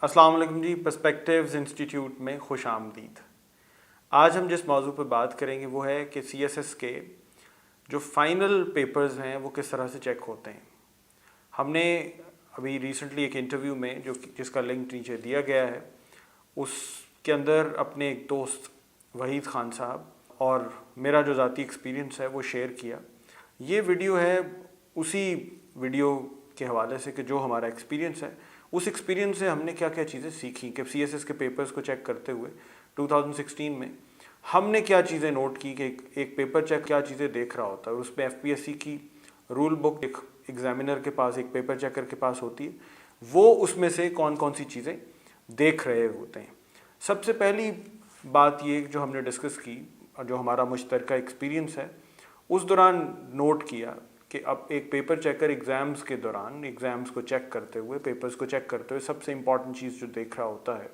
अस्सलाम वालेकुम जी। Perspectives institute में खुश आमदीद। आज हम जिस मौजू पर बात करेंगे वो है कि CSS के जो फाइनल पेपर्स हैं वो किस तरह से चेक होते हैं। हमने अभी रिसेंटली एक इंटरव्यू में जिसका लिंक नीचे दिया गया है उसके अंदर अपने एक दोस्त वहीद खान साहब और मेरा जो ज़ाती एक्सपीरियंस है वो शेयर किया। ये वीडियो है उसी वीडियो के हवाले से कि जो हमारा एक्सपीरियंस है, उस एक्सपीरियंस से हमने क्या क्या चीज़ें सीखी कि CSS के पेपर्स को चेक करते हुए 2016 में हमने क्या चीज़ें नोट की कि एक पेपर चेक क्या चीज़ें देख रहा होता है। और उसमें FPSC की रूल बुक एक एग्जामिनर के पास, एक पेपर चेकर के पास होती है, वो उसमें से कौन कौन सी चीज़ें देख रहे होते हैं। सबसे पहली बात ये जो हमने डिस्कस की और जो हमारा मुश्तरका एक्सपीरियंस है, उस दौरान नोट किया कि अब एक पेपर चेकर एग्ज़ाम्स के दौरान एग्ज़ाम्स को चेक करते हुए, पेपर्स को चेक करते हुए सबसे इम्पॉर्टेंट चीज़ जो देख रहा होता है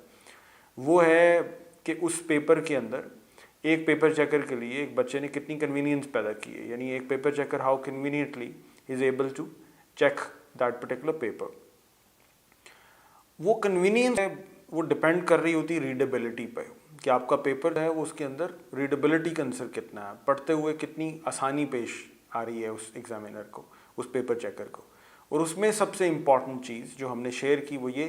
वो है कि उस पेपर के अंदर एक पेपर चेकर के लिए एक बच्चे ने कितनी कन्वीनियंस पैदा की है। यानी एक paper checker how conveniently is able to check that particular paper. वो कन्वीनियंस है वो डिपेंड कर रही होती रीडेबिलिटी पे कि आपका पेपर है वो उसके अंदर रीडेबिलिटी का आंसर कितना है, पढ़ते हुए कितनी आसानी पेश आ रही है उस एग्जामिनर को, उस पेपर चेकर को। और उसमें सबसे इम्पॉर्टेंट चीज़ जो हमने शेयर की वो ये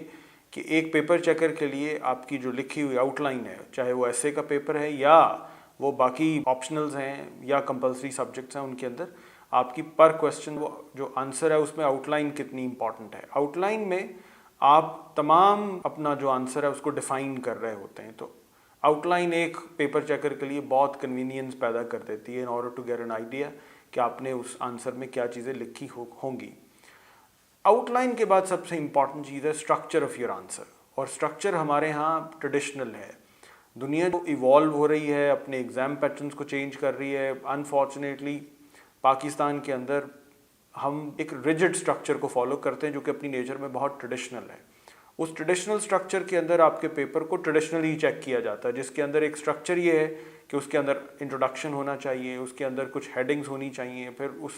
कि एक पेपर चेकर के लिए आपकी जो लिखी हुई आउटलाइन है, चाहे वो एसे का पेपर है या वो बाकी ऑप्शनल्स हैं या कंपलसरी सब्जेक्ट्स हैं, उनके अंदर आपकी पर क्वेश्चन वो जो आंसर है उसमें आउटलाइन कितनी इंपॉर्टेंट है। आउटलाइन में आप तमाम अपना जो आंसर है उसको डिफ़ाइन कर रहे होते हैं। तो आउटलाइन एक पेपर चेकर के लिए बहुत कन्वीनियंस पैदा कर देती है in order to get an idea कि आपने उस आंसर में क्या चीज़ें लिखी होंगी। आउटलाइन के बाद सबसे इम्पॉर्टेंट चीज़ है स्ट्रक्चर ऑफ योर आंसर। और स्ट्रक्चर हमारे यहाँ ट्रेडिशनल है। दुनिया जो इवॉल्व हो रही है, अपने एग्ज़ाम पैटर्न्स को चेंज कर रही है। अनफॉर्चुनेटली पाकिस्तान के अंदर हम एक रिजिड स्ट्रक्चर को फॉलो करते हैं जो कि अपनी नेचर में बहुत ट्रेडिशनल है। उस ट्रेडिशनल स्ट्रक्चर के अंदर आपके पेपर को ट्रेडिशनली चेक किया जाता है, जिसके अंदर एक स्ट्रक्चर ये है कि उसके अंदर इंट्रोडक्शन होना चाहिए, उसके अंदर कुछ हेडिंग्स होनी चाहिए, फिर उस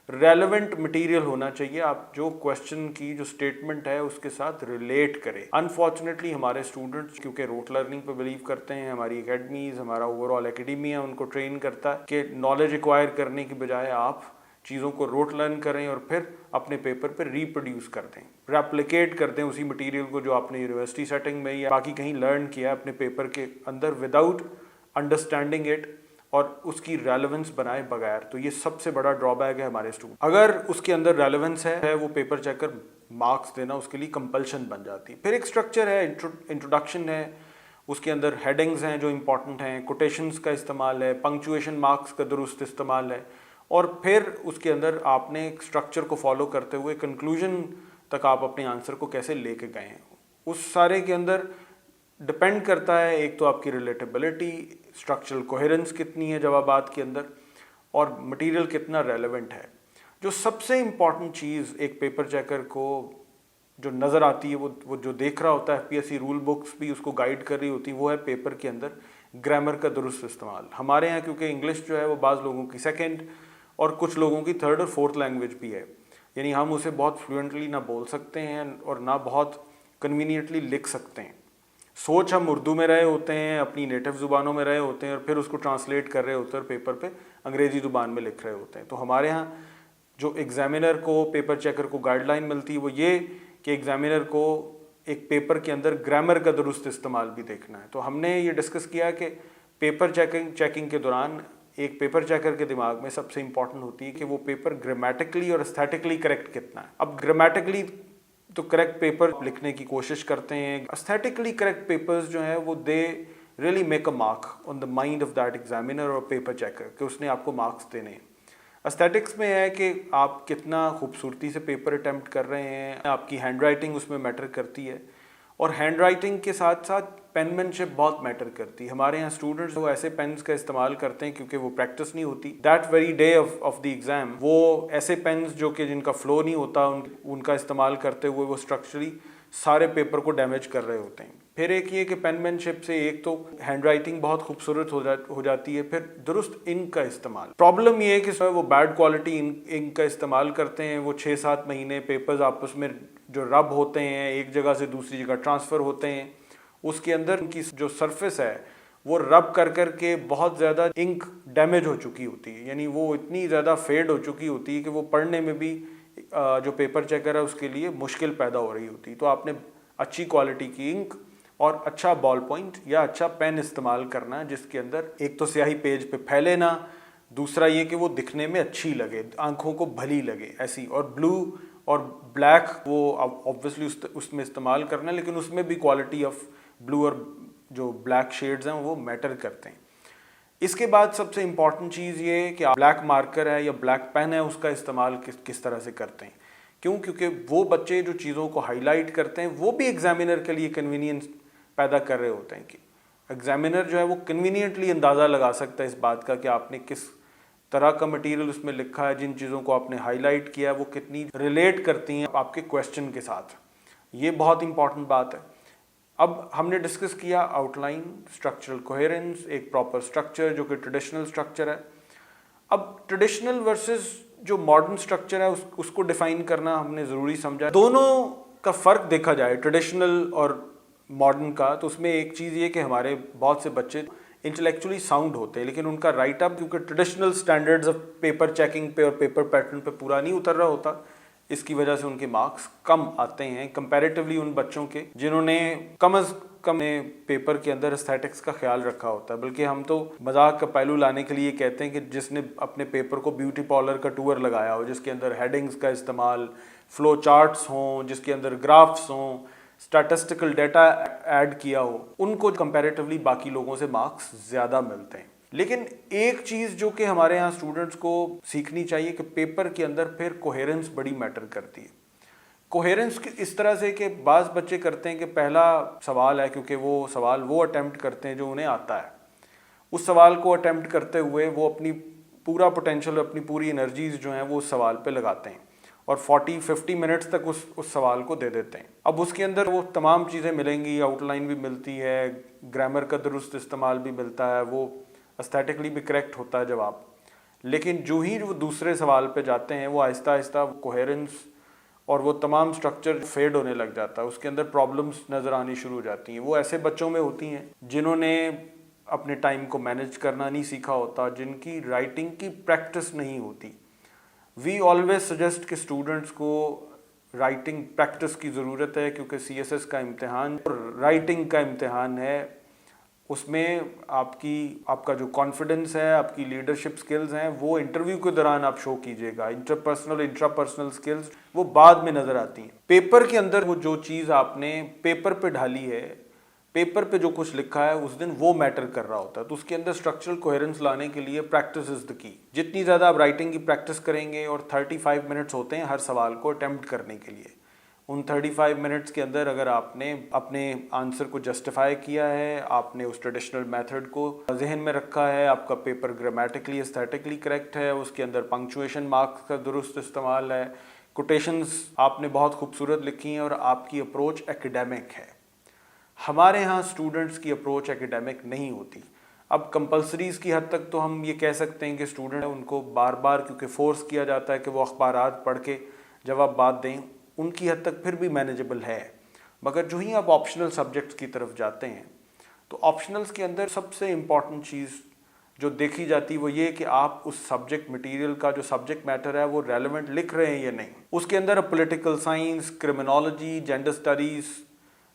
रेलेवेंट मटेरियल होना चाहिए आप जो क्वेश्चन की जो स्टेटमेंट है उसके साथ रिलेट करें। अनफॉर्चुनेटली हमारे स्टूडेंट्स क्योंकि रोट लर्निंग पे बिलीव करते हैं, हमारी एकेडमीज, हमारा ओवरऑल एकेडमिया उनको ट्रेन करता है कि नॉलेज एक्वायर करने की बजाय आप चीज़ों को रोट लर्न करें और फिर अपने पेपर पर रिप्रोड्यूस कर दें, रेप्लिकेट कर दें उसी मटेरियल को जो आपने यूनिवर्सिटी सेटिंग में या बाकी कहीं लर्न किया अपने पेपर के अंदर विदाउट अंडरस्टैंडिंग इट और उसकी रेलेवेंस बनाए बगैर। तो ये सबसे बड़ा ड्रॉबैक है हमारे स्टूडेंट। अगर उसके अंदर रेलेवेंस है वो पेपर चेकर मार्क्स देना उसके लिए कंपल्शन बन जाती है। फिर एक स्ट्रक्चर है, इंट्रोडक्शन है, उसके अंदर हेडिंग्स हैं जो इंपॉर्टेंट हैं, कोटेशंस का इस्तेमाल है, पंक्चुएशन मार्क्स का दुरुस्त इस्तेमाल है, और फिर उसके अंदर आपने एक स्ट्रक्चर को फॉलो करते हुए कंक्लूजन तक आप अपने आंसर को कैसे लेके गए हैं। उस सारे के अंदर डिपेंड करता है एक तो आपकी रिलेटेबिलिटी, स्ट्रक्चरल कोहेरेंस कितनी है जवाबात के अंदर, और मटेरियल कितना रेलेवेंट है। जो सबसे इम्पॉर्टेंट चीज़ एक पेपर चेकर को जो नज़र आती है वो जो देख रहा होता है, FPSC रूल बुक्स भी उसको गाइड कर रही होती है, वो है पेपर के अंदर ग्रामर का दुरुस्त इस्तेमाल। हमारे यहाँ क्योंकि इंग्लिश जो है वो बाज़ लोगों की सेकेंड और कुछ लोगों की थर्ड और फोर्थ लैंग्वेज भी है, यानी हम उसे बहुत फ्लुएंटली ना बोल सकते हैं और ना बहुत कन्वीनियंटली लिख सकते हैं। सोच हम उर्दू में रहे होते हैं, अपनी नेटिव ज़ुबानों में रहे होते हैं, और फिर उसको ट्रांसलेट कर रहे होते हैं और पेपर पे अंग्रेज़ी ज़ुबान में लिख रहे होते हैं। तो हमारे यहाँ जो एग्ज़ामिनर को, पेपर चेकर को गाइडलाइन मिलती है वो ये कि एग्ज़ामिनर को एक पेपर के अंदर ग्रामर का दुरुस्त इस्तेमाल भी देखना है। तो हमने ये डिस्कस किया कि पेपर चेकिंग के दौरान एक पेपर चेकर के दिमाग में सबसे इंपॉर्टेंट होती है कि वो पेपर ग्रामेटिकली और एस्थेटिकली करेक्ट कितना है। अब ग्रामेटिकली तो करेक्ट पेपर लिखने की कोशिश करते हैं, एस्थेटिकली करेक्ट पेपर्स जो हैं वो they really make a mark on the mind of that examiner और पेपर चेकर कि उसने आपको मार्क्स देने हैं। एस्थेटिक्स में है कि आप कितना खूबसूरती से पेपर अटैम्प्ट कर रहे हैं, आपकी हैंड राइटिंग उसमें मैटर करती है, और हैंड राइटिंग के साथ साथ पेनमैनशिप बहुत मैटर करती है। हमारे यहाँ स्टूडेंट्स वो ऐसे पेन्स का इस्तेमाल करते हैं क्योंकि वो प्रैक्टिस नहीं होती। That very day of the exam वो ऐसे पेन्स जो कि जिनका फ्लो नहीं होता उनका इस्तेमाल करते हुए वो स्ट्रक्चरली सारे पेपर को डैमेज कर रहे होते हैं। फिर एक ये कि पेनमैनशिप से एक तो हैंड राइटिंग बहुत खूबसूरत हो जाती है, फिर दुरुस्त इंक का इस्तेमाल। प्रॉब्लम ये है कि वो बैड क्वालिटी इंक का इस्तेमाल करते हैं, वो 6-7 महीने पेपर्स आपस में जो रब होते हैं, एक जगह से दूसरी जगह ट्रांसफ़र होते हैं, उसके अंदर उनकी जो सरफेस है वो रब कर कर के बहुत ज़्यादा इंक डैमेज हो चुकी होती है, यानी वो इतनी ज़्यादा फेड हो चुकी होती है कि वो पढ़ने में भी जो पेपर चेकर है उसके लिए मुश्किल पैदा हो रही होती है। तो आपने अच्छी क्वालिटी की इंक और अच्छा बॉल पॉइंट या अच्छा पेन इस्तेमाल करना है, जिसके अंदर एक तो स्याही पेज पे फैले ना, दूसरा ये कि वो दिखने में अच्छी लगे, आंखों को भली लगे ऐसी। और ब्लू और ब्लैक वो ऑब्वियसली उसमें इस्तेमाल करना है, लेकिन उसमें भी क्वालिटी ऑफ ब्लू और जो ब्लैक शेड्स हैं वो मैटर करते हैं। इसके बाद सबसे इम्पॉर्टेंट चीज़ ये है कि आप ब्लैक मार्कर है या ब्लैक पेन है उसका इस्तेमाल किस तरह से करते हैं। क्योंकि वो बच्चे जो चीज़ों को हाईलाइट करते हैं वो भी एग्जामिनर के लिए कन्वीनियंस पैदा कर रहे होते हैं कि एग्जामिनर जो है वो कन्वीनियंटली अंदाज़ा लगा सकता है इस बात का कि आपने किस तरह का मटेरियल उसमें लिखा है, जिन चीज़ों को आपने हाईलाइट किया है वो कितनी रिलेट करती हैं आपके क्वेश्चन के साथ। ये बहुत इंपॉर्टेंट बात है। अब हमने डिस्कस किया आउटलाइन, स्ट्रक्चरल कोहेरेंस, एक प्रॉपर स्ट्रक्चर जो कि ट्रेडिशनल स्ट्रक्चर है। अब ट्रेडिशनल वर्सेस जो मॉडर्न स्ट्रक्चर है उसको डिफाइन करना हमने ज़रूरी समझा। दोनों का फ़र्क देखा जाए ट्रेडिशनल और मॉडर्न का, तो उसमें एक चीज़ ये कि हमारे बहुत से बच्चे इंटेलेक्चुअली साउंड होते हैं, लेकिन उनका राइट अप क्योंकि traditional standards of paper checking पे और पेपर पैटर्न पे पूरा नहीं उतर रहा होता, इसकी वजह से उनके मार्क्स कम आते हैं कंपैरेटिवली उन बच्चों के जिन्होंने कम अज़ कम पेपर के अंदर एस्थेटिक्स का ख्याल रखा होता है। बल्कि हम तो मजाक का पहलू लाने के लिए कहते हैं कि जिसने अपने पेपर को ब्यूटी पार्लर का टूर लगाया हो, जिसके अंदर हेडिंग्स का इस्तेमाल, फ्लो चार्ट्स हों, जिसके अंदर ग्राफ्स हों, स्टैटिस्टिकल डाटा ऐड किया हो, उनको कंपैरेटिवली बाकी लोगों से मार्क्स ज़्यादा मिलते हैं। लेकिन एक चीज़ जो कि हमारे यहाँ स्टूडेंट्स को सीखनी चाहिए कि पेपर के अंदर फिर कोहेरेंस बड़ी मैटर करती है। कोहेरेंस इस तरह से कि बाज़ बच्चे करते हैं कि पहला सवाल है, क्योंकि वो सवाल वो अटेम्प्ट करते हैं जो उन्हें आता है, उस सवाल को अटेम्प्ट करते हुए वो अपनी पूरा पोटेंशियल, अपनी पूरी एनर्जीज जो हैं वो उस सवाल पे लगाते हैं और 40-50 मिनट्स तक उस सवाल को दे देते हैं। अब उसके अंदर वो तमाम चीज़ें मिलेंगी, आउटलाइन भी मिलती है, ग्रामर का दुरुस्त इस्तेमाल भी मिलता है, वो एस्थेटिकली भी करेक्ट होता है जवाब। लेकिन जो ही वो दूसरे सवाल पे जाते हैं वो आहिस्ता आहिस्ता कोहेरेंस और वो तमाम स्ट्रक्चर फेड होने लग जाता है, उसके अंदर प्रॉब्लम्स नज़र आनी शुरू हो जाती हैं। वो ऐसे बच्चों में होती हैं जिन्होंने अपने टाइम को मैनेज करना नहीं सीखा होता, जिनकी राइटिंग की प्रैक्टिस नहीं होती। वी ऑलवेज सजेस्ट कि स्टूडेंट्स को राइटिंग प्रैक्टिस की ज़रूरत है, क्योंकि CSS का इम्तिहान राइटिंग का इम्तिहान है। उसमें आपका जो कॉन्फिडेंस है, आपकी लीडरशिप स्किल्स हैं, वो इंटरव्यू के दौरान आप शो कीजिएगा। इंटरपर्सनल इंट्रापर्सनल स्किल्स वो बाद में नज़र आती हैं। पेपर के अंदर वो जो चीज़ आपने पेपर पे ढाली है, पेपर पे जो कुछ लिखा है उस दिन वो मैटर कर रहा होता है। तो उसके अंदर स्ट्रक्चरल कोहेरेंस लाने के लिए प्रैक्टिस इज़ द की। जितनी ज़्यादा आप राइटिंग की प्रैक्टिस करेंगे, और 35 मिनट्स होते हैं हर सवाल को अटेम्प्ट करने के लिए, उन 35 मिनट्स के अंदर अगर आपने अपने आंसर को जस्टिफाई किया है, आपने उस ट्रेडिशनल मेथड को जहन में रखा है, आपका पेपर ग्रामेटिकली एस्थेटिकली करेक्ट है, उसके अंदर पंक्चुएशन मार्क्स का दुरुस्त इस्तेमाल है, कोटेशंस आपने बहुत खूबसूरत लिखी हैं, और आपकी अप्रोच एकेडमिक है। हमारे यहाँ स्टूडेंट्स की अप्रोच एकेडमिक नहीं होती। अब कंपल्सरीज़ की हद तक तो हम ये कह सकते हैं कि स्टूडेंट उनको बार बार क्योंकि फोर्स किया जाता है कि वो अखबारात पढ़ के जवाब दें, उनकी हद तक फिर भी मैनेजेबल है। मगर जो ही आप ऑप्शनल सब्जेक्ट्स की तरफ जाते हैं, तो ऑप्शनल्स के अंदर सबसे इम्पॉर्टेंट चीज़ जो देखी जाती है वो ये कि आप उस सब्जेक्ट मटेरियल का जो सब्जेक्ट मैटर है वो रेलेवेंट लिख रहे हैं या नहीं। उसके अंदर political science, criminology, gender studies,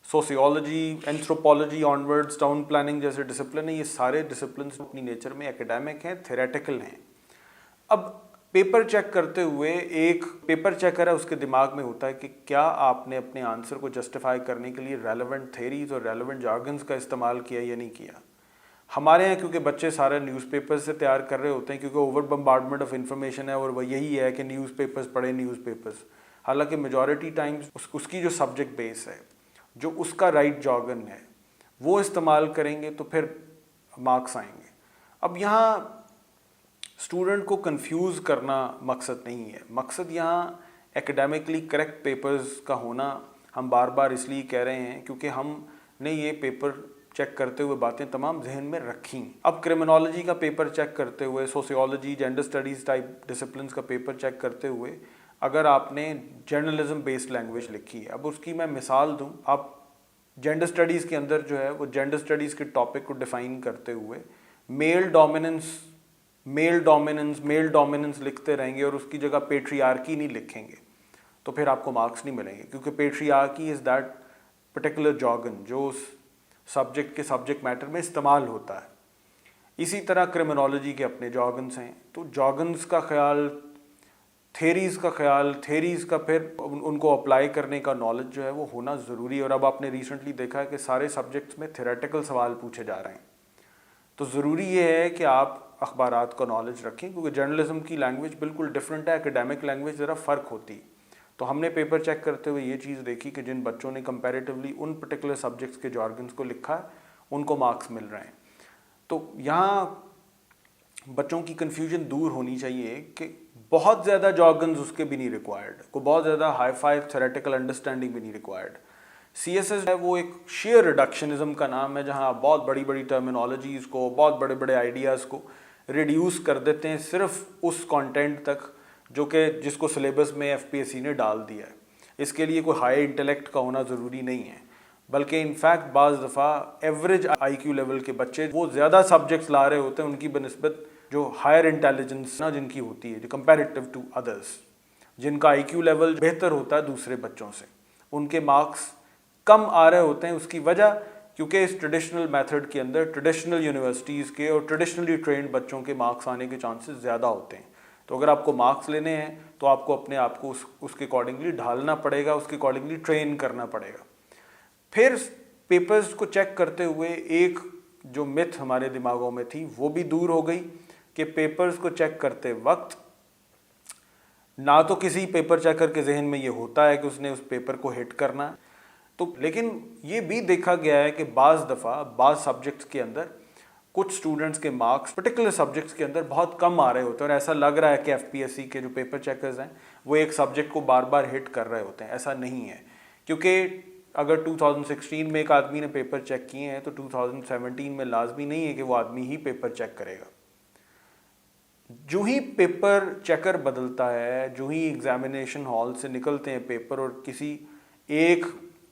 sociology, anthropology onwards, town planning जैसे डिसिप्लिन है, ये सारे डिसिप्लिन अपनी नेचर में एकेडमिक हैं, थ्योरेटिकल हैं। अब पेपर चेक करते हुए एक पेपर चेकर है, उसके दिमाग में होता है कि क्या आपने अपने आंसर को जस्टिफाई करने के लिए रेलेवेंट थेरीज और रेलेवेंट जार्गन्स का इस्तेमाल किया या नहीं किया। हमारे यहाँ क्योंकि बच्चे सारे न्यूज़पेपर से तैयार कर रहे होते हैं, क्योंकि ओवर बम्बार्डमेंट ऑफ इन्फॉर्मेशन है, और वह यही है कि न्यूज़पेपर्स पढ़े न्यूज़पेपर्स। हालांकि मेजॉरिटी टाइम्स उसकी जो सब्जेक्ट बेस है, जो उसका राइट जार्गन है, वो इस्तेमाल करेंगे तो फिर मार्क्स आएंगे। अब यहाँ स्टूडेंट को कंफ्यूज करना मकसद नहीं है। मकसद यहाँ एकेडमिकली करेक्ट पेपर्स का होना हम बार बार इसलिए कह रहे हैं क्योंकि हमने ये पेपर चेक करते हुए बातें तमाम जहन में रखी। अब क्रिमिनोलॉजी का पेपर चेक करते हुए, sociology, gender studies type disciplines का पेपर चेक करते हुए اگر آپ نے جرنلزم بیسڈ لینگویج لکھی ہے. اب اس کی میں مثال دوں, آپ جینڈر اسٹڈیز کے اندر جو ہے وہ جینڈر اسٹڈیز کے ٹاپک کو ڈیفائن کرتے ہوئے میل ڈومیننس لکھتے رہیں گے اور اس کی جگہ پیٹریارکی نہیں لکھیں گے تو پھر آپ کو مارکس نہیں ملیں گے, کیونکہ patriarchy is that particular jargon جو اس سبجیکٹ کے سبجیکٹ میٹر میں استعمال ہوتا ہے. اسی طرح کرمنالوجی کے اپنے جارگنس ہیں, تو جارگنس کا خیال, تھیریز کا پھر ان کو اپلائی کرنے کا نالج جو ہے وہ ہونا ضروری ہے. اور اب آپ نے ریسنٹلی دیکھا ہے کہ سارے سبجیکٹس میں تھیوریٹیکل سوال پوچھے جا رہے ہیں, تو ضروری یہ ہے کہ آپ اخبارات کا نالج رکھیں, کیونکہ جرنلزم کی لینگویج بالکل ڈفرینٹ ہے, اکیڈیمک لینگویج ذرا فرق ہوتی ہے. تو ہم نے پیپر چیک کرتے ہوئے یہ چیز دیکھی کہ جن بچوں نے کمپیریٹیولی ان پرٹیکولر سبجیکٹس کے جارگنس کو لکھا ہے ان کو مارکس مل رہے ہیں. تو یہاں بچوں کی کنفیوژن دور ہونی چاہیے کہ بہت زیادہ جارگنز اس کے بھی نہیں ریکوائرڈ, کو بہت زیادہ ہائی فائی تھیوریٹیکل انڈرسٹینڈنگ بھی نہیں ریکوائرڈ. سی ایس ایس ہے وہ ایک شیئر ریڈکشنزم کا نام ہے, جہاں آپ بہت بڑی بڑی ٹرمینالوجیز کو, بہت بڑے بڑے آئیڈیاز کو ریڈیوس کر دیتے ہیں صرف اس کانٹینٹ تک جو کہ جس کو سلیبس میں ایف پی ایس سی نے ڈال دیا ہے. اس کے لیے کوئی ہائی انٹلیکٹ کا ہونا ضروری نہیں ہے, بلکہ انفیکٹ بعض دفعہ ایوریج آئی کیو لیول کے بچے وہ زیادہ سبجیکٹس لا رہے ہوتے ہیں ان کی بنسبت جو ہائر انٹیلیجنس نا جن کی ہوتی ہے, جو کمپیریٹیو ٹو ادرس, جن کا آئی کیو لیول بہتر ہوتا ہے دوسرے بچوں سے, ان کے مارکس کم آ رہے ہوتے ہیں. اس کی وجہ کیونکہ اس ٹریڈیشنل میتھڈ کے اندر ٹریڈیشنل یونیورسٹیز کے اور ٹریڈیشنلی ٹرینڈ بچوں کے مارکس آنے کے چانسز زیادہ ہوتے ہیں. تو اگر آپ کو مارکس لینے ہیں تو آپ کو اپنے آپ کو اس کے اکارڈنگلی ڈھالنا پڑے گا, اس کے اکارڈنگلی ٹرین کرنا پڑے گا. پھر پیپرز کو چیک کرتے ہوئے ایک جو متھ ہمارے دماغوں میں تھی وہ بھی دور ہو گئی کہ پیپرز کو چیک کرتے وقت نہ تو کسی پیپر چیکر کے ذہن میں یہ ہوتا ہے کہ اس نے اس پیپر کو ہٹ کرنا ہے, تو لیکن یہ بھی دیکھا گیا ہے کہ بعض دفعہ بعض سبجیکٹس کے اندر کچھ اسٹوڈنٹس کے مارکس پرٹیکولر سبجیکٹس کے اندر بہت کم آ رہے ہوتے ہیں, اور ایسا لگ رہا ہے کہ ایف پی ایس سی کے جو پیپر چیکرز ہیں وہ ایک سبجیکٹ کو بار بار ہٹ کر رہے ہوتے ہیں. ایسا نہیں ہے, کیونکہ اگر 2016 میں ایک آدمی نے پیپر چیک کیے ہیں تو 2017 میں لازمی نہیں ہے کہ وہ آدمی ہی پیپر چیک کرے گا. جو ہی پیپر چیکر بدلتا ہے, جو ہی ایگزامینیشن ہال سے نکلتے ہیں پیپر اور کسی ایک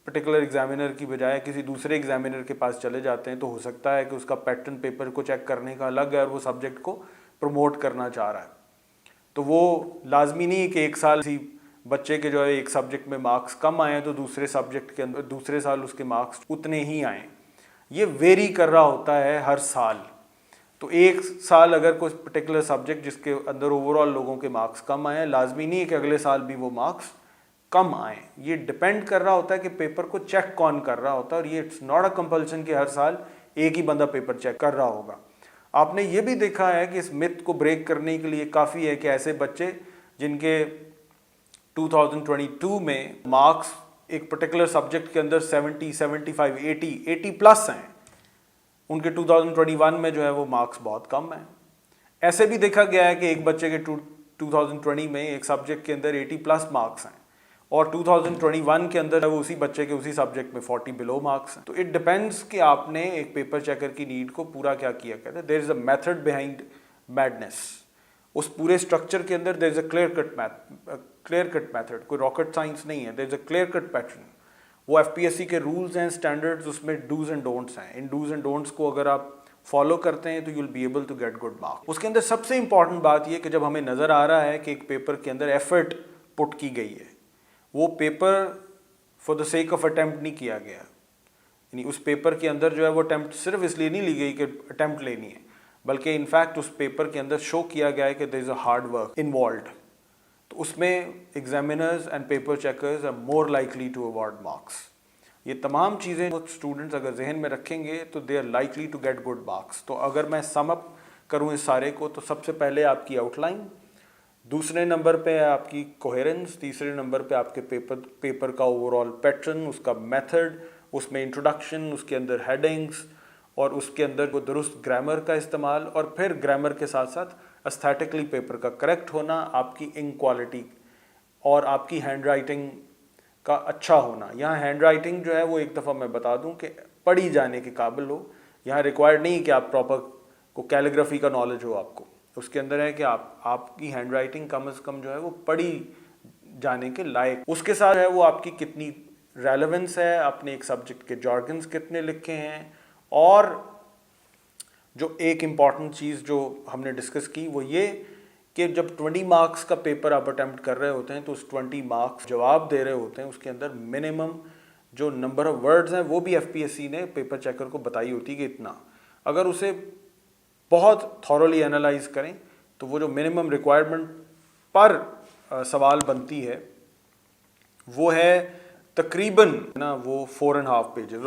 پرٹیکولر ایگزامینر کی بجائے کسی دوسرے ایگزامینر کے پاس چلے جاتے ہیں, تو ہو سکتا ہے کہ اس کا پیٹرن پیپر کو چیک کرنے کا الگ ہے اور وہ سبجیکٹ کو پروموٹ کرنا چاہ رہا ہے. تو وہ لازمی نہیں ہے کہ ایک سال کسی بچے کے جو ہے ایک سبجیکٹ میں مارکس کم آئیں تو دوسرے سبجیکٹ کے اندر دوسرے سال اس کے مارکس اتنے ہی آئیں. یہ ویری کر رہا ہوتا ہے ہر سال. تو ایک سال اگر کوئی پرٹیکولر سبجیکٹ جس کے اندر اوور آل لوگوں کے مارکس کم آئیں, لازمی نہیں ہے کہ اگلے سال بھی وہ مارکس کم آئیں. یہ ڈپینڈ کر رہا ہوتا ہے کہ پیپر کو چیک کون کر رہا ہوتا ہے, اور یہ اٹس ناٹ اے کمپلشن کہ ہر سال ایک ہی بندہ پیپر چیک کر رہا ہوگا. آپ نے یہ بھی دیکھا ہے کہ اس مت کو بریک کرنے کے لیے کافی ہے کہ ایسے بچے جن کے 2022 میں مارکس ایک پرٹیکولر سبجیکٹ کے اندر 70, 75, 80 پلس ہیں, ان کے 2021 میں جو ہے وہ مارکس بہت کم ہیں. ایسے بھی دیکھا گیا ہے کہ ایک بچے کے 2020 میں ایک سبجیکٹ کے اندر 80 پلس مارکس ہیں اور 2021 کے اندر وہ اسی بچے کے اسی سبجیکٹ میں 40 بلو مارکس ہیں. تو اٹ ڈپینڈس کہ آپ نے ایک پیپر چیکر کی نیڈ کو پورا کیا کیا. کہتے ہیں دیر is a method behind madness. اس پورے اسٹرکچر کے اندر دیر is a clear cut method, کوئی راکٹ سائنس نہیں ہے. دیر is a clear cut pattern. وہ ایف پی ایس سی کے رولز ہیں, اسٹینڈرڈز, اس میں ڈوز اینڈ ڈونٹس ہیں. ان ڈوز اینڈ ڈونٹس کو اگر آپ فالو کرتے ہیں تو you will be able to get good marks. اس کے اندر سب سے امپورٹنٹ بات یہ کہ جب ہمیں نظر آ رہا ہے کہ ایک پیپر کے اندر ایفرٹ پٹ کی گئی ہے, وہ paper for the sake of attempt نہیں کیا گیا, یعنی اس پیپر کے اندر جو ہے وہ اٹیمپٹ صرف اس لیے نہیں لی گئی کہ اٹیمپٹ لینی ہے, بلکہ انفیکٹ اس پیپر کے اندر شو کیا گیا ہے کہ there is a hard work involved. تو اس میں examiners and paper checkers are more likely to award marks. یہ تمام چیزیں اسٹوڈنٹس اگر ذہن میں رکھیں گے تو they are likely to get good marks. تو اگر میں سم اپ کروں اس سارے کو, تو سب سے پہلے آپ کی آؤٹ لائن, دوسرے نمبر پہ آپ کی کوہیرنس, تیسرے نمبر پہ آپ کے پیپر کا اوور آل پیٹرن, اس کا میتھڈ, اس میں انٹروڈکشن, اس کے اندر ہیڈنگس, اور اس کے اندر وہ درست گرامر کا استعمال, اور پھر گرامر کے ساتھ ساتھ استھیٹکلی پیپر کا کریکٹ ہونا, آپ کی انک کوالٹی اور آپ کی ہینڈ رائٹنگ کا اچھا ہونا. یہاں ہینڈ رائٹنگ جو ہے وہ ایک دفعہ میں بتا دوں کہ پڑھی جانے کے قابل ہو. یہاں ریکوائرڈ نہیں کہ آپ پراپر کو کیلیگرافی کا نالج ہو آپ کو. اس کے اندر ہے کہ آپ کی ہینڈ رائٹنگ کم از کم جو ہے وہ پڑھی جانے کے لائق. اس کے ساتھ ہے وہ آپ کی کتنی ریلیونس ہے, آپ نے ایک سبجیکٹ کے جارگنز کتنے لکھے ہیں, اور جو ایک امپورٹنٹ چیز جو ہم نے ڈسکس کی وہ یہ کہ جب 20 مارکس کا پیپر آپ اٹیمپٹ کر رہے ہوتے ہیں تو اس 20 مارکس جواب دے رہے ہوتے ہیں, اس کے اندر منیمم جو نمبر آف ورڈز ہیں وہ بھی ایف پی ایس سی نے پیپر چیکر کو بتائی ہوتی کہ اتنا. اگر اسے بہت تھورلی انالائز کریں تو وہ جو منیمم ریکوائرمنٹ پر سوال بنتی ہے وہ ہے تقریباً نا وہ 4.5 پیجز.